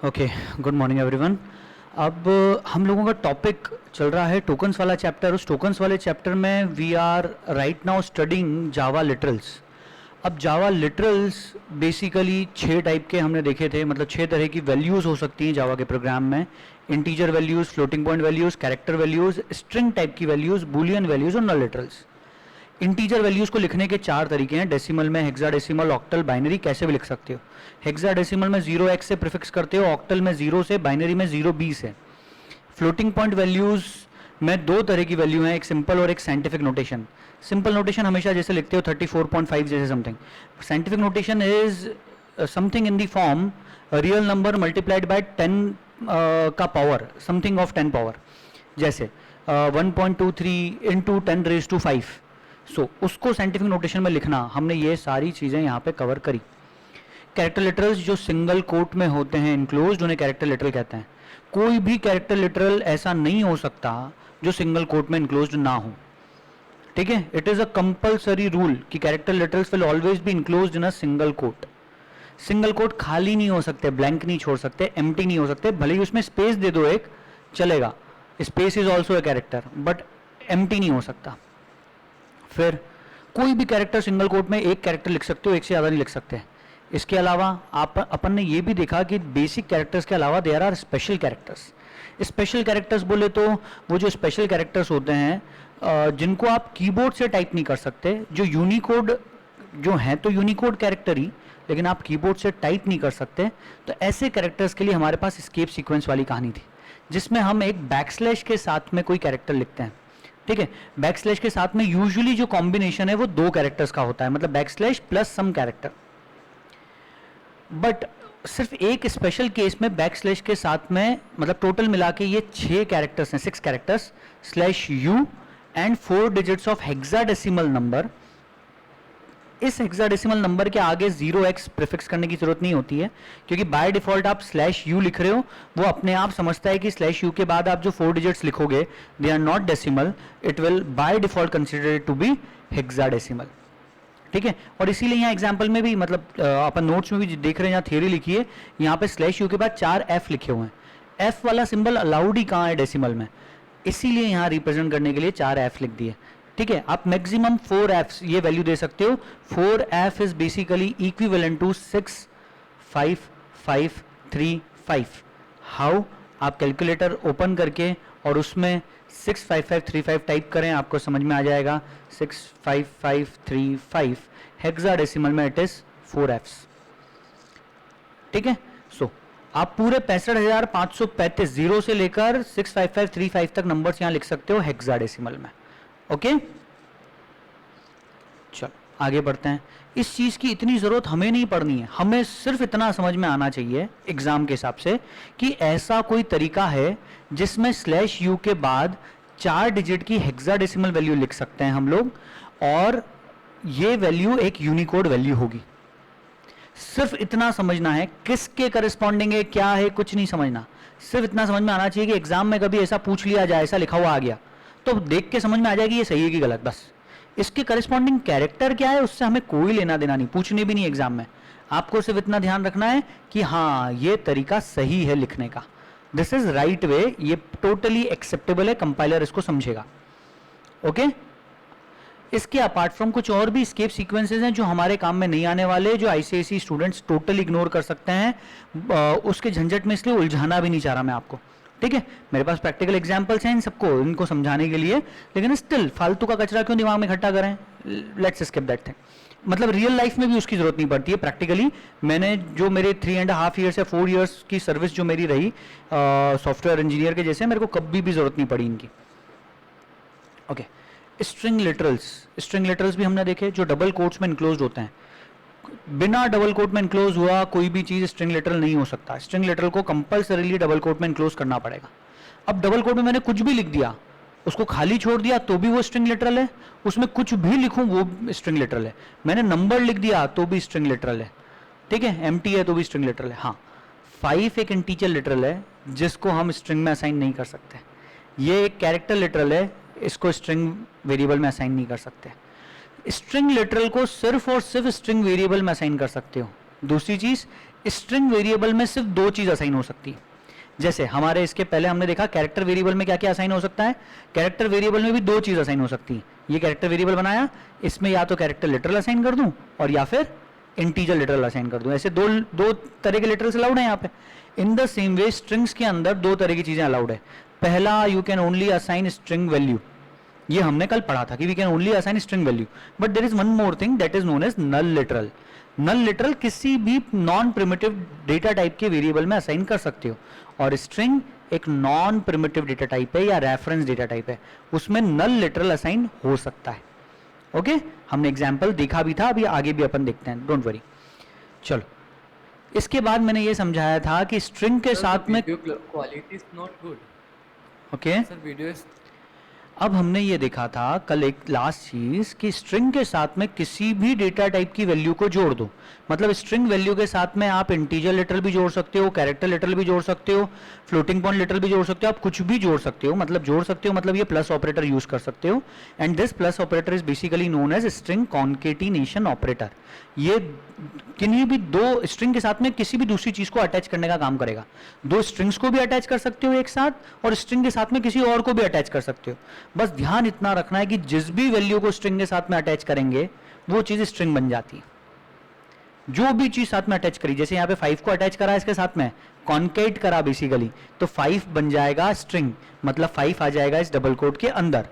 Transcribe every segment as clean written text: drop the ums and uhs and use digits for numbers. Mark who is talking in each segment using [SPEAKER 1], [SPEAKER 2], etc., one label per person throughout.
[SPEAKER 1] Okay, good morning everyone. अब हम लोगों का टॉपिक चल रहा है टोकन्स वाला चैप्टर। उस टोकन्स वाले चैप्टर में we are right now studying Java literals. अब जावा लिटरल्स बेसिकली 6 टाइप के हमने देखे थे, मतलब 6 तरह की वैल्यूज़ हो सकती हैं जावा के प्रोग्राम में। Integer values, floating point values, character values, string type की वैल्यूज़, बूलियन वैल्यूज़ और नल लिटरल्स। इंटीजर वैल्यूज़ को लिखने के 4 तरीके हैं, डेसिमल में, हेक्साडेसिमल, ऑक्टल, बाइनरी, कैसे भी लिख सकते हो। हेक्साडेसिमल में 0x से प्रीफिक्स करते हो, ऑक्टल में 0 से, बाइनरी में 0b से। फ्लोटिंग पॉइंट वैल्यूज़ में 2 तरह की वैल्यू हैं, एक सिंपल और एक साइंटिफिक नोटेशन। सिंपल नोटेशन हमेशा जैसे लिखते हो 34.5 जैसे something. Scientific notation is something in the form real number multiplied by 10 का पावर, समथिंग ऑफ 10 पावर, जैसे 1.23 इंटू 10⁵. सो उसको साइंटिफिक नोटेशन में लिखना, हमने ये सारी चीज़ें यहाँ पे कवर करी। कैरेक्टर लिटरल्स जो सिंगल कोट में होते हैं इनक्लोज्ड, उन्हें कैरेक्टर लिटरल कहते हैं। कोई भी कैरेक्टर लिटरल ऐसा नहीं हो सकता जो सिंगल कोट में इनक्लोज्ड ना हो, ठीक है। It is a compulsory rule कि character literals will always be enclosed in a single quote. Single quote खाली नहीं हो सकते, ब्लैंक नहीं छोड़ सकते, एम्प्टी नहीं हो सकते, भले ही उसमें स्पेस दे दो एक चलेगा, space is also a character, but empty नहीं हो सकता। फिर कोई भी कैरेक्टर सिंगल कोट में एक कैरेक्टर लिख सकते हो, एक से ज़्यादा नहीं लिख सकते। इसके अलावा अपन ने ये भी देखा कि बेसिक कैरेक्टर्स के अलावा there are special characters. Special characters बोले तो वो जो स्पेशल कैरेक्टर्स होते हैं जिनको आप कीबोर्ड से टाइप नहीं कर सकते, जो यूनिकोड जो हैं तो यूनिकोड कैरेक्टर ही, लेकिन आप कीबोर्ड से टाइप नहीं कर सकते। तो ऐसे कैरेक्टर्स के लिए हमारे पास एस्केप सीक्वेंस वाली कहानी थी, जिसमें हम एक बैकस्लैश के साथ में कोई कैरेक्टर लिखते हैं, ठीक है। बैकस्लैश के साथ में यूजुअली जो कॉम्बिनेशन है वो 2 कैरेक्टर्स का होता है, मतलब backslash plus some character. But सिर्फ एक स्पेशल केस में बैकस्लैश के साथ में, मतलब टोटल मिला के ये 6 कैरेक्टर्स हैं, 6 characters /u and 4 digits of hexadecimal number. इस हेक्साडेसिमल नंबर के आगे 0x प्रीफिक्स करने की जरूरत नहीं होती है, क्योंकि बाय डिफॉल्ट आप /u लिख रहे हो, वो अपने आप समझता है कि /u के बाद आप जो 4 डिजिट्स लिखोगे they are not decimal, it will by default consider it to be hexadecimal, ठीक है। और इसीलिए यहाँ एग्जाम्पल में भी, मतलब अपन नोट्स में भी देख रहे हैं, यहाँ थियरी लिखी है, यहाँ पे /u के बाद 4 f लिखे हुए हैं। f वाला सिंबल अलाउड ही कहाँ है डेसिमल में, इसीलिए यहाँ रिप्रेजेंट करने के लिए 4 f लिख दिए, ठीक है। आप मैक्सिमम 4 f ये वैल्यू दे सकते हो। 4 f is basically equivalent to 65535। How? आप कैलकुलेटर ओपन करके और उसमें 65535 टाइप करें, आपको समझ में आ जाएगा। 65535 हेक्साडेसिमल में इट इज 4 f's, ठीक है। सो आप पूरे 65,535 0 से लेकर 65535 तक नंबर्स यहां लिख सकते हो हेक्साडेसिमल में, ओके। चलो आगे बढ़ते हैं। इस चीज की इतनी जरूरत हमें नहीं पड़नी है, हमें सिर्फ इतना समझ में आना चाहिए एग्जाम के हिसाब से कि ऐसा कोई तरीका है जिसमें /u के बाद 4 डिजिट की हेक्साडेसिमल वैल्यू लिख सकते हैं हम लोग, और ये वैल्यू एक यूनिकोड वैल्यू होगी। सिर्फ इतना समझना है, किसके करस्पॉन्डिंग है, क्या है, कुछ नहीं समझना। सिर्फ इतना समझ में आना चाहिए कि एग्जाम में कभी ऐसा पूछ लिया जाए, ऐसा लिखा हुआ आ गया, तो देख के समझ में आ जाएगी ये सही है कि गलत। बस इसके करस्पॉन्डिंग कैरेक्टर क्या है उससे हमें कोई लेना देना नहीं, पूछने भी नहीं एग्जाम में। आपको सिर्फ इतना ध्यान रखना है कि हाँ ये तरीका सही है लिखने का, दिस इज राइट वे, ये टोटली एक्सेप्टेबल है, कंपाइलर इसको समझेगा, ओके। इसके अपार्ट फ्रॉम कुछ और भी स्केप सीक्वेंसेस हैं जो हमारे काम में नहीं आने वाले, जो आईसीएसई स्टूडेंट्स टोटली इग्नोर कर सकते हैं। उसके झंझट में इसलिए उलझाना भी नहीं चाह रहा मैं आपको, ठीक है। मेरे पास प्रैक्टिकल एग्जांपल्स हैं इन सबको, इनको समझाने के लिए, लेकिन स्टिल फालतू का कचरा क्यों दिमाग में इकट्ठा करें, लेट्स स्किप दैट थिंग। मतलब रियल लाइफ में भी उसकी जरूरत नहीं पड़ती है। प्रैक्टिकली मैंने जो मेरे 3.5 ईयर्स या 4 ईयर्स की सर्विस जो मेरी रही सॉफ्टवेयर इंजीनियर के जैसे, मेरे को कभी भी जरूरत नहीं पड़ी इनकी, ओके। स्ट्रिंग लिटरल्स भी हमने देखे जो डबल कोट्स में इनक्लोज्ड होते हैं। बिना डबल कोट में इनक्लोज हुआ कोई भी चीज स्ट्रिंग लिटरल नहीं हो सकता, स्ट्रिंग लिटरल को कंपल्सरीली डबल कोट में इनक्लोज करना पड़ेगा। अब डबल कोट में मैंने कुछ भी लिख दिया, उसको खाली छोड़ दिया तो भी वो स्ट्रिंग लिटरल है, उसमें कुछ भी लिखूं वो स्ट्रिंग लिटरल है, मैंने नंबर लिख दिया तो भी स्ट्रिंग लिटरल है, ठीक है। एम्प्टी है तो भी स्ट्रिंग लिटरल है। हाँ, 5 एक इंटीजर लिटरल है जिसको हम स्ट्रिंग में असाइन नहीं कर सकते। ये एक कैरेक्टर लिटरल है, इसको स्ट्रिंग वेरिएबल में असाइन नहीं कर सकते। स्ट्रिंग लिटरल को सिर्फ और सिर्फ स्ट्रिंग वेरिएबल में असाइन कर सकते हो। दूसरी चीज, स्ट्रिंग वेरिएबल में सिर्फ दो चीज असाइन हो सकती है। जैसे हमारे इसके पहले हमने देखा कैरेक्टर वेरिएबल में क्या क्या असाइन हो सकता है, कैरेक्टर वेरिएबल में भी दो चीज असाइन हो सकती है। ये कैरेक्टर वेरिएबल बनाया, इसमें या तो कैरेक्टर लिटरल असाइन कर दूं और या फिर इंटीजर लिटरल असाइन कर दूं। ऐसे दो दो तरह के लिटरल्स अलाउड है यहाँ पे। In the same way strings के अंदर दो तरह की चीजें अलाउड है। पहला, you can only assign string value, ये हमने कल पढ़ा था कि we can only assign string value, but there is one more thing that is known as null literal. Null literal किसी भी नॉन प्रिमिटिव डेटा टाइप के वेरिएबल में असाइन कर सकते हो, और स्ट्रिंग एक नॉन प्रिमिटिव डेटा टाइप है या रेफरेंस डेटा टाइप है, उसमें नल लिटरल असाइन हो सकता है। ओके हमने एग्जाम्पल देखा भी था, अभी आगे भी अपन देखते हैं, डोंट वरी। चलो इसके बाद मैंने ये समझाया था कि स्ट्रिंग के साथ में
[SPEAKER 2] quality is not good.
[SPEAKER 1] Okay
[SPEAKER 2] sir video is
[SPEAKER 1] अब हमने ये देखा था कल एक लास्ट चीज कि स्ट्रिंग के साथ में किसी भी डेटा टाइप की वैल्यू को जोड़ दो। मतलब स्ट्रिंग वैल्यू के साथ में आप इंटीजर लिटरल भी जोड़ सकते हो, कैरेक्टर लिटरल भी जोड़ सकते हो, फ्लोटिंग पॉइंट लिटरल भी जोड़ सकते हो, आप कुछ भी जोड़ सकते हो। मतलब जोड़ सकते हो मतलब ये प्लस ऑपरेटर यूज कर सकते हो, and this plus operator is basically known as string concatenation operator. ये किन्हीं भी दो स्ट्रिंग के साथ में किसी भी दूसरी चीज को अटैच करने का काम करेगा। दो स्ट्रिंग्स को भी अटैच कर सकते हो एक साथ, और स्ट्रिंग के साथ में किसी और को भी अटैच कर सकते हो। बस ध्यान इतना रखना है कि जिस भी वैल्यू को स्ट्रिंग के साथ में अटैच करेंगे वो चीज स्ट्रिंग बन जाती है। जो भी चीज साथ में अटैच करी, जैसे यहाँ पे 5 को अटैच करा इसके साथ में, कॉन्केट करा बेसिकली, तो 5 बन जाएगा स्ट्रिंग, मतलब 5 आ जाएगा इस डबल कोट के अंदर।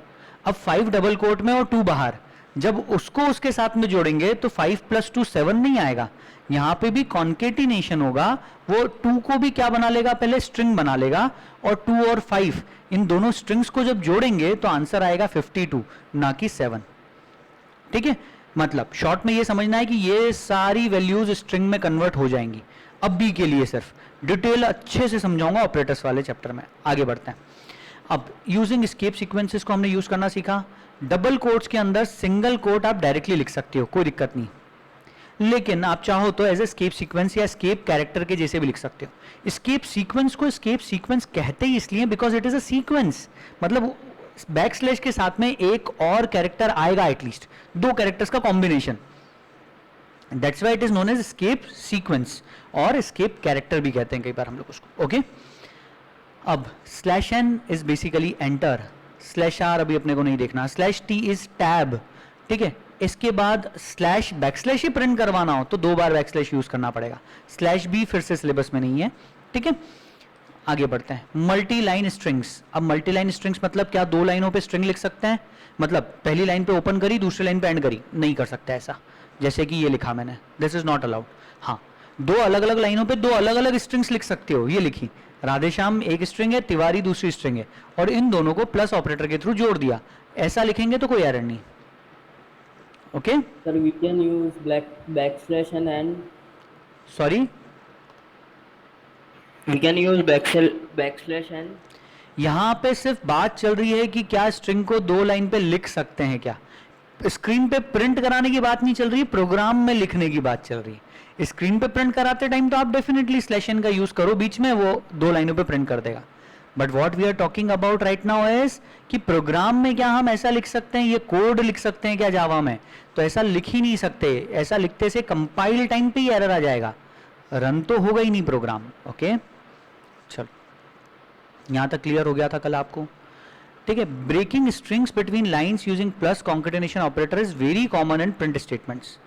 [SPEAKER 1] अब 5 डबल कोट में और 2 बाहर, जब उसको उसके साथ में जोड़ेंगे तो 5 + 2 7 नहीं आएगा, यहां पे भी कॉन्केटिनेशन होगा। वो 2 को भी क्या बना लेगा, पहले स्ट्रिंग बना लेगा, और 2 और 5 इन दोनों स्ट्रिंग्स को जब जोड़ेंगे तो आंसर आएगा 52, ना कि 7। ठीक है, मतलब शॉर्ट में ये समझना है कि ये सारी वैल्यूज स्ट्रिंग में कन्वर्ट हो जाएंगी। अब भी के लिए सिर्फ डिटेल अच्छे से समझाऊंगा ऑपरेटर्स वाले चैप्टर में। आगे बढ़ते हैं। अब यूजिंग एस्केप सीक्वेंसेस को हमने यूज करना सीखा। डबल कोट्स के अंदर सिंगल कोट आप डायरेक्टली लिख सकते हो, कोई दिक्कत नहीं, लेकिन आप चाहो तो एज एस्केप सीक्वेंस या एस्केप कैरेक्टर के जैसे भी लिख सकते हो। एस्केप सीक्वेंस को एस्केप सीक्वेंस कहते ही इसलिए because it is a sequence, मतलब बैकस्लैश के साथ में एक और कैरेक्टर आएगा, एटलीस्ट 2 कैरेक्टर्स का combination, that's why it is known as escape sequence, और एस्केप कैरेक्टर भी कहते हैं कई बार हम लोग उसको। ओके अब /n is basically enter, /r अभी अपने को नहीं देखना, /t इज टैब। ठीक है, इसके बाद बैकस्लैश ही प्रिंट करवाना हो तो 2 बार बैकस्लैश यूज करना पड़ेगा, /b फिर से सिलेबस में नहीं है। ठीक है, आगे बढ़ते हैं। Multi line strings. अब मल्टी लाइन स्ट्रिंग्स मतलब क्या, 2 लाइनों पे स्ट्रिंग लिख सकते हैं, मतलब पहली लाइन पे ओपन करी दूसरी लाइन पे एंड करी, नहीं कर सकते ऐसा, जैसे कि ये लिखा मैंने, दिस इज नॉट अलाउड। हाँ, 2 अलग अलग लाइनों पे 2 अलग अलग स्ट्रिंग्स लिख सकते हो। ये लिखी राधेश्याम एक स्ट्रिंग है, तिवारी दूसरी स्ट्रिंग है, और इन दोनों को प्लस ऑपरेटर के थ्रू जोड़ दिया, ऐसा लिखेंगे तो कोई एरर नहीं। Okay
[SPEAKER 3] Sir, we can use backslash and
[SPEAKER 1] sorry,
[SPEAKER 3] we can use backslash and
[SPEAKER 1] यहां पे सिर्फ बात चल रही है कि क्या स्ट्रिंग को 2 लाइन पे लिख सकते हैं क्या, स्क्रीन पे प्रिंट कराने की बात नहीं चल रही, प्रोग्राम में लिखने की बात चल रही है। स्क्रीन पे प्रिंट कराते टाइम तो आप डेफिनेटली /n का यूज करो, बीच में वो 2 लाइनों पे प्रिंट कर देगा। But what we are talking about right now is कि प्रोग्राम में क्या हम ऐसा लिख सकते हैं, ये कोड लिख सकते हैं क्या जावा में, तो ऐसा लिख ही नहीं सकते। ऐसा लिखते से कंपाइल टाइम पे ही एरर आ जाएगा, रन तो होगा ही नहीं प्रोग्राम। ओके चलो, यहां तक क्लियर हो गया था कल आपको। ठीक है, breaking strings between lines using plus concatenation operator is very common in print statements.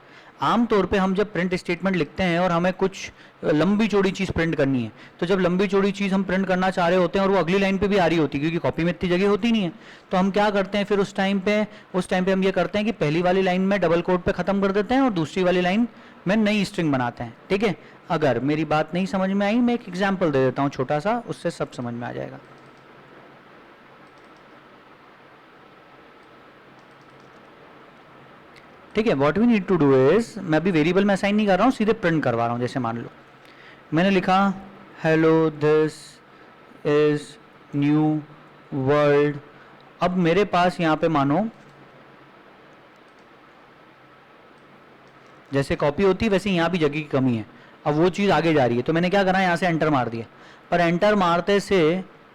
[SPEAKER 1] आमतौर पे हम जब प्रिंट स्टेटमेंट लिखते हैं और हमें कुछ लंबी चौड़ी चीज़ प्रिंट करनी है, तो जब लंबी चौड़ी चीज़ हम प्रिंट करना चाह रहे होते हैं और वो अगली लाइन पे भी आ रही होती है, क्योंकि कॉपी में इतनी जगह होती नहीं है, तो हम क्या करते हैं फिर उस टाइम पे हम ये करते हैं कि पहली वाली लाइन में डबल कोट पे ख़त्म कर देते हैं और दूसरी वाली लाइन में नई स्ट्रिंग बनाते हैं। ठीक है, अगर मेरी बात नहीं समझ में आई, मैं एक एग्जाम्पल दे देता हूँ छोटा सा, उससे सब समझ में आ जाएगा। ठीक है, what we need to do is, मैं अभी वेरिएबल में असाइन नहीं कर रहा हूँ, सीधे प्रिंट करवा रहा हूँ। जैसे मान लो मैंने लिखा hello this is new world. अब मेरे पास यहाँ पे मानो जैसे कॉपी होती है वैसे यहाँ भी जगह की कमी है, अब वो चीज़ आगे जा रही है, तो मैंने क्या करा, यहाँ से एंटर मार दिया, पर एंटर मारते से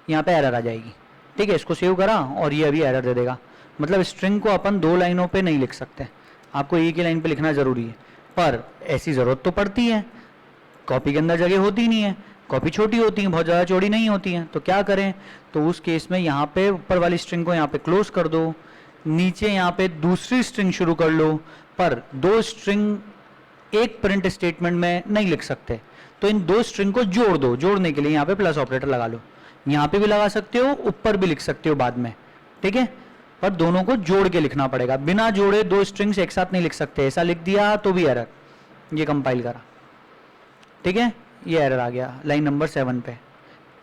[SPEAKER 1] यहाँ पे एरर आ जाएगी। ठीक है, इसको सेव करा और ये अभी एरर दे देगा। मतलब स्ट्रिंग को अपन 2 लाइनों पे नहीं लिख सकते, आपको एक ही लाइन पे लिखना जरूरी है, पर ऐसी ज़रूरत तो पड़ती है। कॉपी के अंदर जगह होती नहीं है, कॉपी छोटी होती है, बहुत ज़्यादा चौड़ी नहीं होती है, तो क्या करें, तो उस केस में यहाँ पे ऊपर वाली स्ट्रिंग को यहाँ पे क्लोज कर दो, नीचे यहाँ पे दूसरी स्ट्रिंग शुरू कर लो, पर दो स्ट्रिंग एक प्रिंट स्टेटमेंट में नहीं लिख सकते, तो इन दो स्ट्रिंग को जोड़ दो। जोड़ने के लिए यहाँ पे प्लस ऑपरेटर लगा लो, यहाँ पे भी लगा सकते हो, ऊपर भी लिख सकते हो बाद में, ठीक है, पर दोनों को जोड़ के लिखना पड़ेगा। बिना जोड़े दो स्ट्रिंग्स एक साथ नहीं लिख सकते, ऐसा लिख दिया तो भी एरर। ये कंपाइल करा, ठीक है, ये एरर आ गया लाइन नंबर 7 पे।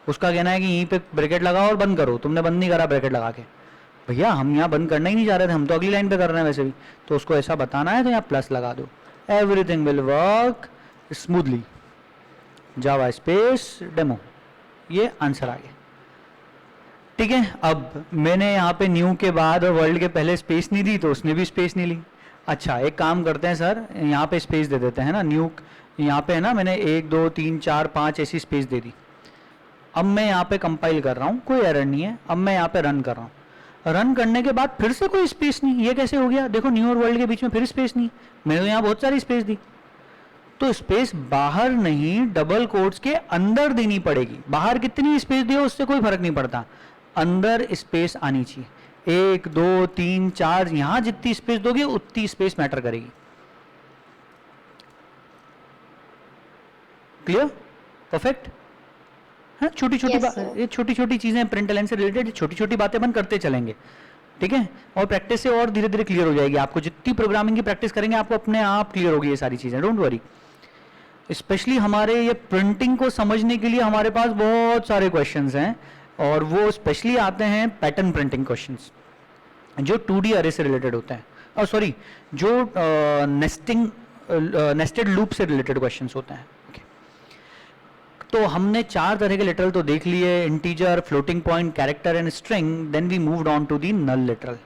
[SPEAKER 1] उसका कहना है कि यहीं पे ब्रैकेट लगाओ और बंद करो, तुमने बंद नहीं करा ब्रैकेट लगा के। भैया हम यहाँ बंद करना ही नहीं चाह रहे थे, हम तो अगली लाइन पे कर रहे हैं वैसे भी, तो उसको ऐसा बताना है तो यहाँ प्लस लगा दो, everything will work smoothly. Java space demo, ये आंसर आ गया, ठीक है। अब मैंने यहाँ पे न्यू के बाद और वर्ल्ड के पहले स्पेस नहीं दी, तो उसने भी स्पेस नहीं ली। अच्छा एक काम करते हैं सर, यहाँ पे स्पेस दे देते हैं ना, न्यू यहाँ पे है ना, मैंने 1 2 3 4 5 ऐसी स्पेस दे दी। अब मैं यहाँ पे कंपाइल कर रहा हूँ, कोई एरर नहीं है। अब मैं यहाँ पे रन कर रहा हूँ, रन करने के बाद फिर से कोई स्पेस नहीं, ये कैसे हो गया? देखो न्यू और वर्ल्ड के बीच में फिर स्पेस नहीं, मैंने तो यहाँ बहुत सारी स्पेस दी। तो स्पेस बाहर नहीं, डबल कोट्स के अंदर देनी पड़ेगी। बाहर कितनी स्पेस दियो उससे कोई फर्क नहीं पड़ता, अंदर स्पेस आनी चाहिए। 1 2 3 4, यहां जितनी स्पेस दोगे उतनी स्पेस मैटर करेगी। क्लियर? परफेक्ट है। छोटी छोटी ये छोटी छोटी चीजें प्रिंटलाइन से रिलेटेड, छोटी छोटी बातें अपन करते चलेंगे, ठीक है, और प्रैक्टिस से और धीरे धीरे क्लियर हो जाएगी। आपको जितनी प्रोग्रामिंग की प्रैक्टिस करेंगे आपको अपने आप क्लियर होगी ये सारी चीजें, डोंट वरी। स्पेशली हमारे ये प्रिंटिंग को समझने के लिए हमारे पास बहुत सारे क्वेश्चंस हैं, और वो स्पेशली आते हैं पैटर्न प्रिंटिंग क्वेश्चंस जो 2D अरे से रिलेटेड होते हैं, और सॉरी जो नेस्टेड लूप से रिलेटेड क्वेश्चंस होते हैं। okay. तो हमने 4 तरह के लिटरल तो देख लिए, integer, floating point, character and string. Then we moved on to the null literal.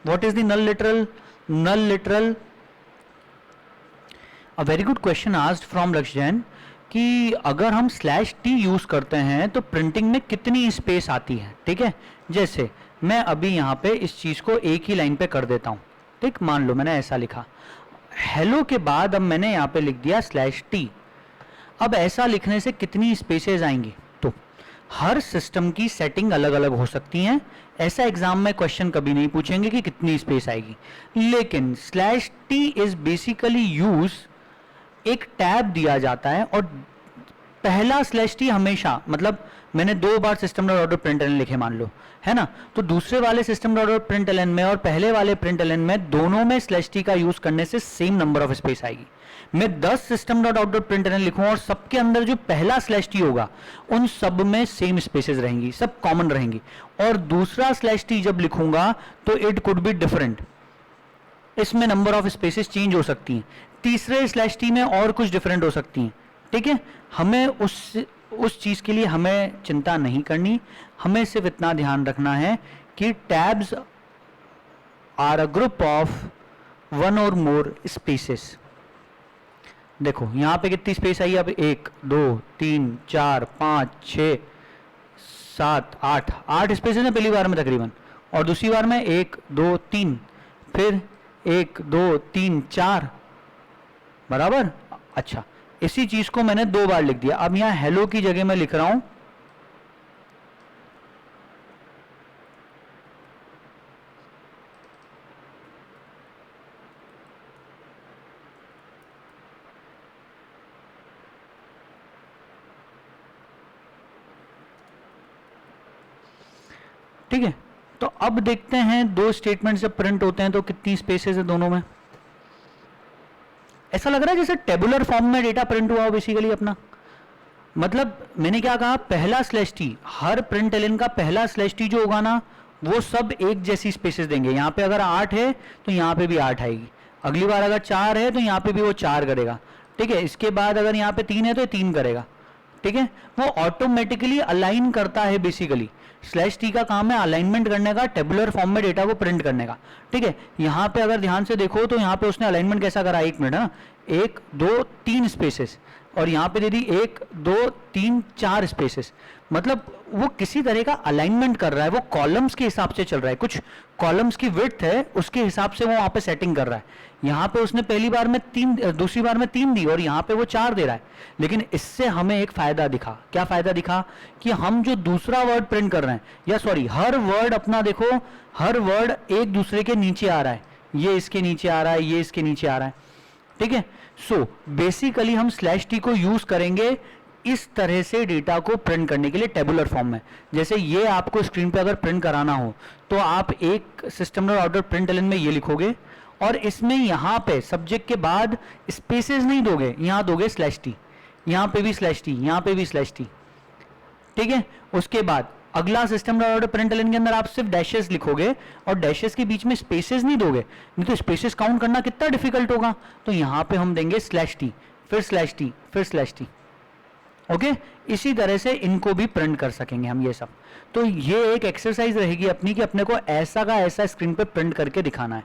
[SPEAKER 1] What is the null literal? Null literal, a very good question asked from Lakshya Jain कि अगर हम /t यूज करते हैं तो प्रिंटिंग में कितनी स्पेस आती है, ठीक है। जैसे मैं अभी यहाँ पे इस चीज को एक ही लाइन पे कर देता हूँ, ठीक, मान लो मैंने ऐसा लिखा, हेलो के बाद अब मैंने यहाँ पे लिख दिया /t। अब ऐसा लिखने से कितनी स्पेसेस आएंगी? तो हर सिस्टम की सेटिंग अलग अलग हो सकती हैं, ऐसा एग्जाम में क्वेश्चन कभी नहीं पूछेंगे कि कितनी स्पेस आएगी, लेकिन /t इज बेसिकली यूज, एक टैब दिया जाता है और पहला /t हमेशा, मतलब मैंने 2 बार सिस्टम डॉट आउट प्रिंटलन लिखे मान लो, है ना, तो दूसरे वाले सिस्टम डॉट आउट प्रिंटलन में और पहले वाले प्रिंटलन में दोनों में /t का यूज करने से सेम नंबर ऑफ स्पेस आएगी। मैं 10 सिस्टम डॉट आउट प्रिंटलन लिखूं और सबके अंदर जो पहला /t होगा उन सब में सेम स्पेसेस रहेंगी, सब कॉमन रहेंगी, और दूसरा /t जब लिखूंगा तो इट कुड बी डिफरेंट, इसमें नंबर ऑफ स्पेसेस चेंज हो सकती हैं, तीसरे /t में और कुछ डिफरेंट हो सकती हैं, ठीक है। हमें उस चीज के लिए हमें चिंता नहीं करनी, हमें सिर्फ इतना ध्यान रखना है कि tabs are a group of 1 और मोर स्पेसेस। देखो यहां पे कितनी स्पेस आई? अब 1 2 3 4 5 6 7 8 स्पेसेस है पहली बार में तकरीबन, और दूसरी बार में 1 2 3, फिर 1 2 3 4, बराबर। अच्छा, इसी चीज को मैंने 2 बार लिख दिया। अब यहां हेलो की जगह मैं लिख रहा हूं ठीक है। तो अब देखते हैं 2 स्टेटमेंट जब प्रिंट होते हैं तो कितनी स्पेसेस है दोनों में। ऐसा लग रहा है जैसे टेबुलर फॉर्म में डेटा प्रिंट हुआ हो बेसिकली अपना। मतलब मैंने क्या कहा, पहला /t, हर प्रिंट एलिन का पहला /t जो होगा ना वो सब एक जैसी स्पेसेस देंगे। यहाँ पे अगर 8 है तो यहाँ पे भी 8 आएगी, अगली बार अगर 4 है तो यहाँ पे भी वो 4 करेगा, ठीक है। इसके बाद अगर यहाँ पे 3 है तो 3 करेगा, ठीक है। वो ऑटोमेटिकली अलाइन करता है, बेसिकली /t का काम है अलाइनमेंट करने का, टेबुलर फॉर्म में डेटा को प्रिंट करने का, ठीक है। यहाँ पे अगर ध्यान से देखो तो यहाँ पे उसने अलाइनमेंट कैसा करा, 1 मिनट, 1 2 3 स्पेसेस, और यहाँ पे दे दी 1 2 3 4 स्पेसेस, मतलब वो किसी तरह का अलाइनमेंट कर रहा है, वो कॉलम्स के हिसाब से चल रहा है, कुछ कॉलम्स की विड्थ है उसके हिसाब से वो वहाँ पे सेटिंग कर रहा है। यहाँ पे उसने पहली बार में 3, दूसरी बार में 3 दी और यहाँ पे वो 4 दे रहा है। लेकिन इससे हमें एक फायदा दिखा, क्या फायदा दिखा कि हम जो दूसरा वर्ड प्रिंट कर रहे हैं, या सॉरी हर वर्ड अपना देखो, हर वर्ड एक दूसरे के नीचे आ रहा है, ये इसके नीचे आ रहा है, ये इसके नीचे आ रहा है, ठीक है। सो बेसिकली हम /t को यूज करेंगे इस तरह से डेटा को प्रिंट करने के लिए टेबुलर फॉर्म में। जैसे ये आपको स्क्रीन पे अगर प्रिंट कराना हो तो आप एक system dot out dot println में ये लिखोगे और इसमें यहाँ पे सब्जेक्ट के बाद स्पेसेस नहीं दोगे, यहाँ दोगे /t, यहाँ पे भी /t, यहाँ पे भी /t, ठीक है। उसके बाद अगला सिस्टम डॉट आउट प्रिंटलन के अंदर आप सिर्फ डैशेस लिखोगे और डैशेस के बीच में स्पेसेस नहीं दोगे, नहीं तो स्पेसेस काउंट करना कितना डिफिकल्ट होगा। तो यहाँ पे हम देंगे /t, फिर /t, फिर /t, ओके। इसी तरह से इनको भी प्रिंट कर सकेंगे हम ये सब। तो ये एक एक्सरसाइज रहेगी अपनी कि अपने को ऐसा का ऐसा स्क्रीन पे प्रिंट करके दिखाना है,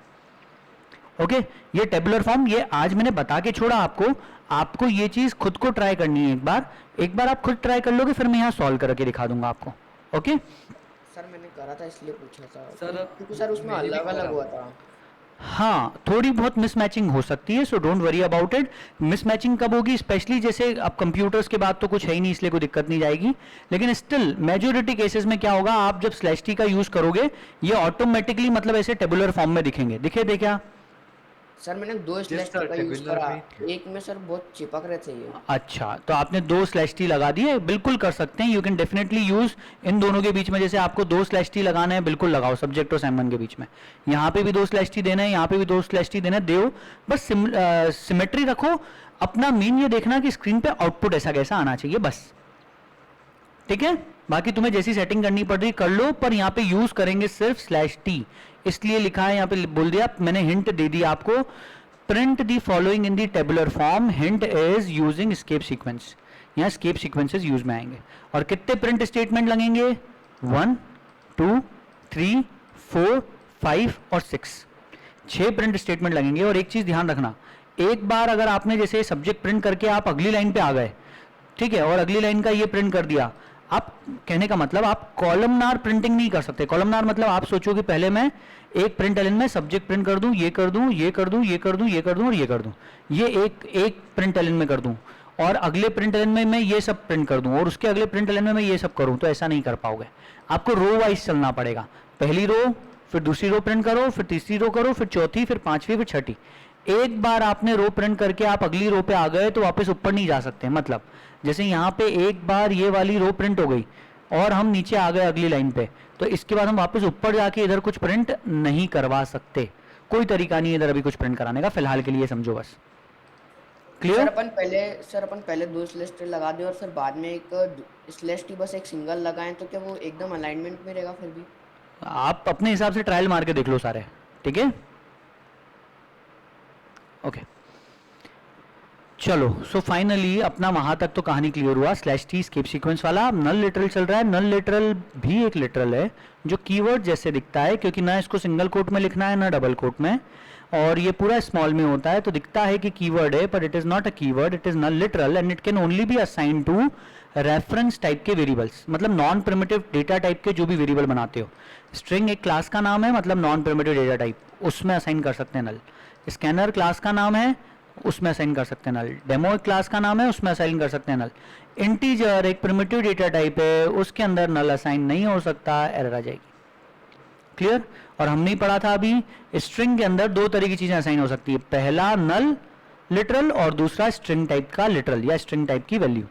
[SPEAKER 1] ओके। ये टेबुलर फॉर्म ये आज मैंने बता के छोड़ा आपको, आपको ये चीज खुद को ट्राई करनी है। एक बार आप खुद ट्राई कर लोगे, फिर मैं यहाँ सॉल्व करके दिखा दूंगा आपको, ओके।
[SPEAKER 4] सर मैंने करा था इसलिए पूछा था
[SPEAKER 2] सर,
[SPEAKER 4] क्योंकि सर उसमें
[SPEAKER 2] मेरे भी
[SPEAKER 4] अलग अलग
[SPEAKER 2] करा
[SPEAKER 4] हुआ
[SPEAKER 2] हुआ
[SPEAKER 4] था।
[SPEAKER 1] हाँ, थोड़ी बहुत मिसमैचिंग हो सकती है, so don't worry about it. Mismatching कब होगी, स्पेशली जैसे अब कंप्यूटर्स के बाद तो कुछ है ही नहीं, इसलिए कोई दिक्कत नहीं जाएगी। लेकिन स्टिल मेजोरिटी केसेस में क्या होगा, आप जब /t का यूज करोगे ये ऑटोमेटिकली मतलब ऐसे टेबुलर फॉर्म में दिखेंगे। दिखे क्या?
[SPEAKER 4] सर मैंने 2
[SPEAKER 2] Just
[SPEAKER 4] /t का यूज
[SPEAKER 2] tabular
[SPEAKER 4] करा,
[SPEAKER 2] में।
[SPEAKER 4] एक में सर बहुत चिपक रहे थे ये।
[SPEAKER 1] अच्छा, तो आपने 2 /t लगा दिए, बिल्कुल कर सकते हैं। You can definitely use in दोनों के बीच में, जैसे आपको 2 /t लगाना है बिल्कुल लगाओ, सब्जेक्ट और सैमन के बीच में। यहाँ पे भी 2 /t देना है, यहाँ पे भी 2 /t देना है, देओ। बस सिमेट्री रखो। अपना मेन ये देखना कि स्क्रीन पे आउटपुट ऐसा कैसा आना चाहिए, बस, ठीक है। बाकी तुम्हें जैसी सेटिंग करनी पड़ रही कर लो, पर यहाँ पे यूज करेंगे सिर्फ /t, इसलिए लिखा है यहाँ पे, बोल दिया मैंने, हिंट दे दी आपको। Print the following in the tabular form, hint is using escape sequence. यहाँ एस्केप सीक्वेंसेस यूज में आएंगे। और कितने प्रिंट स्टेटमेंट लगेंगे? 1 2 3 4 5 और 6, 6 प्रिंट स्टेटमेंट लगेंगे। और एक चीज ध्यान रखना, एक बार अगर आपने जैसे सब्जेक्ट प्रिंट करके आप अगली लाइन पे आ गए, ठीक है, और अगली लाइन का ये प्रिंट कर दिया, आप कहने का मतलब आप कॉलमनार प्रिंटिंग नहीं कर सकते। कॉलमनार मतलब आप सोचो कि पहले मैं एक प्रिंट एलन में सब्जेक्ट प्रिंट कर दूं, ये कर दूं, ये कर दूं, ये कर दूं, ये कर दूं और ये कर दूं, ये एक प्रिंट एलन में कर दूं, और अगले प्रिंट एलन में मैं ये सब प्रिंट कर दूं, और उसके अगले प्रिंट एलन में मैं ये सब करूं, तो ऐसा नहीं कर पाओगे। आपको रो वाइज चलना पड़ेगा। पहली रो, फिर दूसरी रो प्रिंट करो, फिर तीसरी रो करो, फिर चौथी, फिर पांचवी, फिर छठी। एक बार आपने रो प्रिंट करके आप अगली रो पे आ गए तो वापस ऊपर नहीं जा सकते। मतलब जैसे यहाँ पे एक बार ये वाली रो प्रिंट हो गई और हम नीचे आ गए अगली लाइन पे, तो इसके बाद हम वापस ऊपर जाके इधर कुछ प्रिंट नहीं करवा सकते। कोई तरीका नहीं है इधर अभी कुछ प्रिंट कराने का, फिलहाल के लिए समझो बस। क्लियर?
[SPEAKER 4] सर अपन पहले 2 /t लगा दे और फिर बाद में एक /t बस एक सिंगल लगाएं, तो क्या वो एकदम अलाइनमेंट में रहेगा फिर भी?
[SPEAKER 1] आप अपने हिसाब से ट्रायल मार के देख लो सारे, ठीक है, ओके। चलो, सो फाइनली अपना वहां तक तो कहानी क्लियर हुआ। /t एस्केप सीक्वेंस वाला। अब नल लिटरल चल रहा है। नल लिटरल भी एक लिटरल है जो कीवर्ड जैसे दिखता है, क्योंकि ना इसको सिंगल कोट में लिखना है ना डबल कोट में, और ये पूरा स्मॉल में होता है, तो दिखता है कि कीवर्ड है, पर it is not a keyword, it is null literal and it can only be assign to reference type के वेरिएबल्स, मतलब नॉन प्रिमिटिव डेटा टाइप के जो भी वेरिएबल बनाते हो। स्ट्रिंग एक क्लास का नाम है, मतलब नॉन प्रिमिटिव डेटा टाइप, उसमें असाइन कर सकते हैं नल। स्कैनर क्लास का नाम है, उसमें असाइन कर सकते हैं नल। डेमो एक क्लास का नाम है, उसमें असाइन कर सकते हैं नल। इंटीजर एक प्रिमिटिव डेटा टाइप है, उसके अंदर नल असाइन नहीं हो सकता, एरर आ जाएगी। क्लियर? और हमने पढ़ा था अभी, स्ट्रिंग के अंदर 2 तरह की चीजें असाइन हो सकती है, पहला नल लिटरल और दूसरा स्ट्रिंग टाइप का लिटरल या स्ट्रिंग टाइप की value,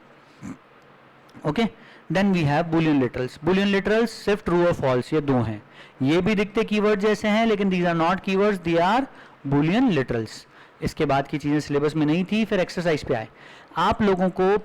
[SPEAKER 1] okay. Then we have boolean literals. Boolean literals सिर्फ ट्रू और फॉल्स, ये 2 हैं। ये भी दिखते कीवर्ड जैसे हैं, लेकिन these are not keywords, they are boolean literals. इसके बाद की चीजें सिलेबस में नहीं थी, फिर एक्सरसाइज पे आए। आप लोगों को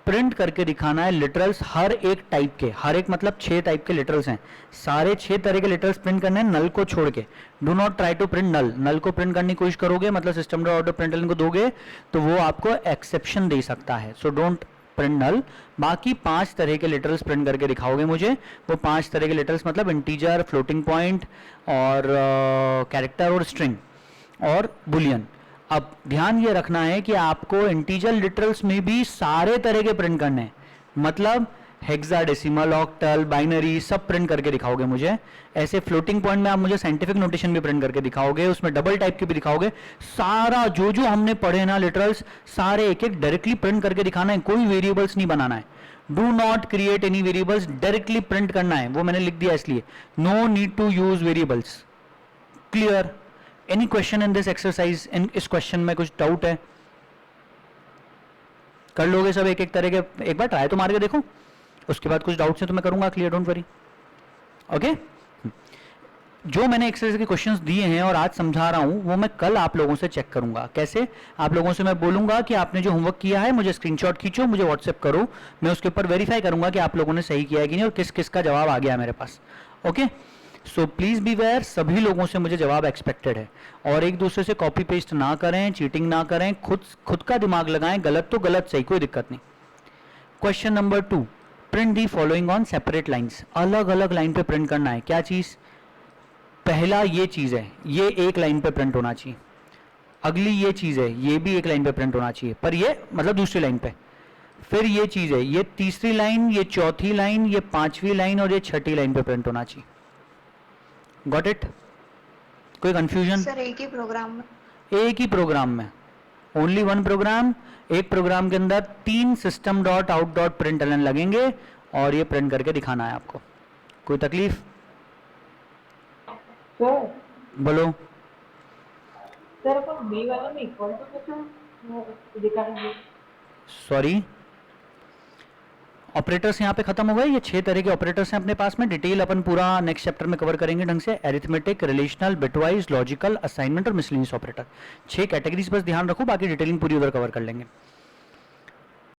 [SPEAKER 1] प्रिंट करके दिखाना है लिटरल्स हर एक टाइप के, हर एक मतलब 6 टाइप के लिटरल्स हैं, सारे 6 तरह के लिटरल्स प्रिंट करने हैं नल को छोड़ के। Do not try to print null. Null को प्रिंट करने की कोशिश करोगे, मतलब सिस्टम डॉट आउट प्रिंटलन को दोगे, तो वो आपको एक्सेप्शन दे सकता है, सो डोंट प्रिंट नल। बाकी 5 तरह के लिटरल्स प्रिंट करके दिखाओगे मुझे। वो 5 तरह के लिटरल्स मतलब इंटीजर, फ्लोटिंग पॉइंट और कैरेक्टर और स्ट्रिंग और बुलियन। अब ध्यान ये रखना है कि आपको इंटीजर लिटरल्स में भी सारे तरह के प्रिंट करने हैं, मतलब हेक्साडेसिमल, ऑक्टल, बाइनरी सब प्रिंट करके दिखाओगे मुझे। ऐसे फ्लोटिंग पॉइंट में आप मुझे साइंटिफिक नोटेशन भी प्रिंट करके दिखाओगे, उसमें डबल टाइप के भी दिखाओगे। सारा जो जो हमने पढ़े ना लिटरल्स, सारे एक एक डायरेक्टली प्रिंट करके दिखाना है, कोई वेरिएबल्स नहीं बनाना है। Do not create any variables, directly print करना है, वो मैंने लिख दिया इसलिए, no need to use variables. Clear? Any question in this exercise? इस क्वेश्चन में कुछ डाउट है? कर लोगे सब एक एक तरह के, एक बार ट्राई तो मार के देखो, उसके बाद कुछ डाउट्स है तो मैं करूंगा क्लियर, डोंट वरी। ओके, जो मैंने एक्सरसाइज के क्वेश्चंस दिए हैं और आज समझा रहा हूं वो मैं कल आप लोगों से चेक करूंगा। कैसे? आप लोगों से मैं बोलूंगा कि आपने जो होमवर्क किया है मुझे स्क्रीनशॉट खींचो, मुझे व्हाट्सएप करो, मैं उसके ऊपर वेरीफाई करूंगा कि आप लोगों ने सही किया है कि नहीं और किस किस का जवाब आ गया है मेरे पास। Okay, so please beware, सभी लोगों से मुझे जवाब एक्सपेक्टेड है, और एक दूसरे से कॉपी पेस्ट ना करें, चीटिंग ना करें, खुद का दिमाग लगाएं, गलत तो गलत, सही कोई दिक्कत नहीं। Question number 2, print the following on separate lines. अलग अलग लाइन पे प्रिंट करना है। क्या चीज? पहला ये चीज है, ये एक लाइन पे प्रिंट होना चाहिए। अगली ये चीज है, ये भी एक लाइन पे प्रिंट होना चाहिए, पर ये मतलब दूसरी लाइन पे। फिर ये चीज है, ये तीसरी लाइन, ये चौथी लाइन, ये पांचवी लाइन और ये छठी लाइन पे प्रिंट होना चाहिए। Got it? कोई कंफ्यूजन?
[SPEAKER 5] सर एक ही प्रोग्राम में?
[SPEAKER 1] एक ही प्रोग्राम में, ओनली वन प्रोग्राम। एक प्रोग्राम के अंदर 3 system dot out dot print l n लगेंगे और ये प्रिंट करके दिखाना है आपको। कोई तकलीफ?
[SPEAKER 6] सर
[SPEAKER 1] बोलो।
[SPEAKER 6] सर अपन बी वाला में इक्वल टू कैसे दिखाएंगे?
[SPEAKER 1] सॉरी, ऑपरेटर्स यहाँ पे खत्म हो गए। ये 6 तरह के ऑपरेटर्स हैं अपने पास में, डिटेल अपन पूरा नेक्स्ट चैप्टर में कवर करेंगे ढंग से। Arithmetic, relational, bitwise, logical, assignment और मिसलेनियस ऑपरेटर, 6 कैटेगरीज बस ध्यान रखो, बाकी डिटेलिंग पूरी उधर कवर कर लेंगे।